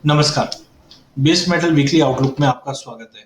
नमस्कार। Base metal weekly outlook में आपका स्वागत है।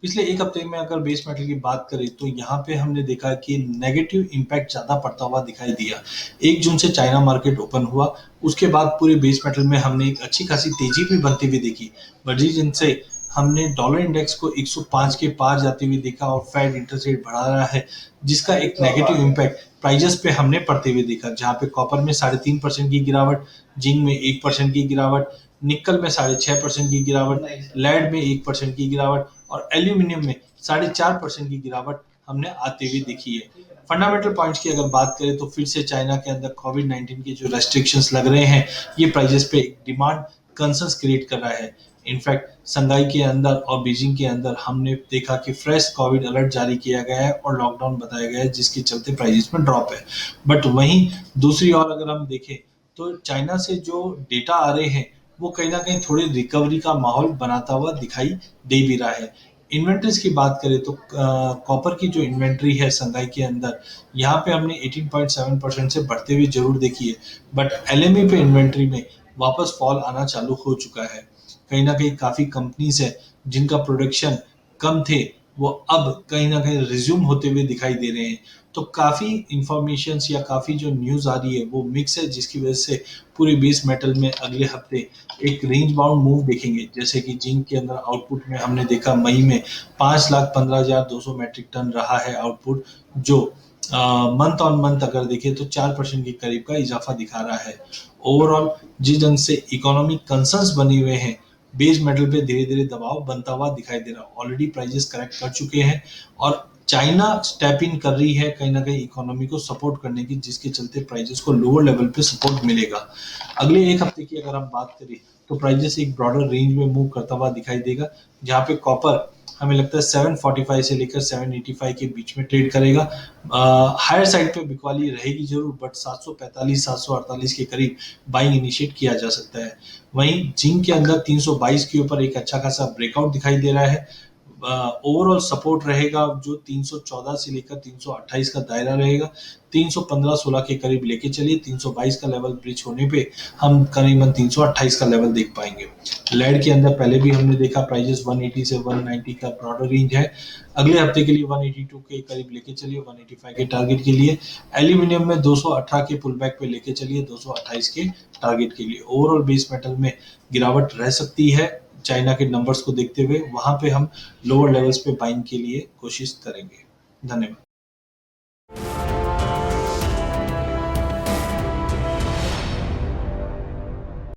पिछले एक हफ्ते में अगर बेस मेटल की बात करें तो यहाँ पे हमने देखा कि नेगेटिव इम्पैक्ट ज़्यादा पड़ता हुआ दिखाई दिया। 1 जून से चाइना मार्केट ओपन हुआ, उसके बाद पूरे बेस मेटल में हमने एक अच्छी खासी तेजी भी बनती हुई देखी। वजह जिनसे हमने डॉलर इंडेक्स को 105 के पार जाते हुए देखा और फेड इंटरेस्ट रेट बढ़ा रहा है, जिसका एक नेगेटिव इम्पैक्ट प्राइजेस पे हमने पड़ते हुए देखा। जहाँ पे कॉपर में 3.5% की गिरावट, जिंक में 1% की गिरावट, निकल में 6.5% की गिरावट, लेड में 1% की गिरावट और एल्यूमिनियम में 4.5% की गिरावट हमने आते हुए देखी है। फंडामेंटल पॉइंट्स की अगर बात करें तो फिर से चाइना के अंदर कोविड-19 के जो रेस्ट्रिक्शंस लग रहे हैं, ये प्राइजेस पे डिमांड कंसर्न्स क्रिएट कर रहा है। इनफैक्ट संगाई के अंदर और बीजिंग के अंदर हमने देखा कि फ्रेश कोविड अलर्ट जारी किया गया है और लॉकडाउन बताया गया है, जिसके चलते प्राइजेस में ड्रॉप है। बट वहीं दूसरी ओर अगर हम देखें तो चाइना से जो डेटा आ रहे हैं, वो कहीं न कहीं थोड़ी रिकवरी का माहौल बनाता हुआ दिखाई दे भी रहा है। इन्वेंटरीज़ की बात करें तो कॉपर की जो इन्वेंटरी है संगाई के अंदर, यहाँ पे हमने 18.7% से बढ़ते हुए ज़रूर देखी है, बट एलएमई पे इन्वेंटरी में वापस फॉल आना चालू हो चुका है। कहीं न कहीं काफ़ी कंपनीज़ हैं, जिनका प्रोडक्शन कम थे, वो अब कहीं न कहीं रिज़्यूम होते हुए दिखाई दे रहे हैं। तो काफ़ी इन्फॉर्मेशंस या काफ़ी जो न्यूज़ आ रही है, वो मिक्स है, जिसकी वजह से पूरे बेस मेटल में अगले हफ्ते एक रेंज बाउंड मूव देखेंगे। जैसे कि जिंक के अंदर आउटपुट में हमने देखा मई में 5,15,200 मैट्रिक टन रहा है आउटपुट, जो मंथ ऑन मंथ अगर देखें तो 4% के करीब का इजाफा दिखा रहा है। ओवरऑल जिस ढंग से इकोनॉमिक कंसर्न्स बने हुए हैं, बेस मेटल पे धीरे धीरे दबाव बनता हुआ दिखाई दे रहा है। ऑलरेडी प्राइजेस करेक्ट कर चुके हैं और चाइना स्टेप इन कर रही है कहीं ना कहीं इकोनॉमी को सपोर्ट करने की, जिसके चलते प्राइजेस को लोअर लेवल पे सपोर्ट मिलेगा। अगले एक हफ्ते की अगर हम बात करें तो प्राइजेस एक ब्रॉडर रेंज में मूव करता हुआ दिखाई देगा, जहाँ पे कॉपर हमें लगता है 745 से लेकर 785 के बीच में ट्रेड करेगा। हायर साइड पे बिकवाली रहेगी जरूर, बट 745 748 के करीब बाइंग इनिशिएट किया जा सकता है। वहीं जिंक के अंदर 322 के ऊपर एक अच्छा खासा ब्रेकआउट दिखाई दे रहा है। ओवरऑल सपोर्ट रहेगा जो 314 से लेकर 328 का दायरा रहेगा। 315-16 के करीब लेके चलिए, 322 का लेवल ब्रिज होने पे हम करीबन 328 का लेवल देख पाएंगे। लेड के अंदर पहले भी हमने देखा प्राइजेस 180 से 190 का ब्रॉडर रेंज है। अगले हफ्ते के लिए 182 के करीब लेके चलिए, 185 के टारगेट के लिए। एल्यूमिनियम में 218 के पुल बैक पे लेके चलिए, 228 के टारगेट के लिए। ओवरऑल बेस मेटल में गिरावट रह सकती है चाइना के नंबर्स को देखते हुए। वहां पे हम लोअर लेवल्स पे बाइंग के लिए कोशिश करेंगे। धन्यवाद।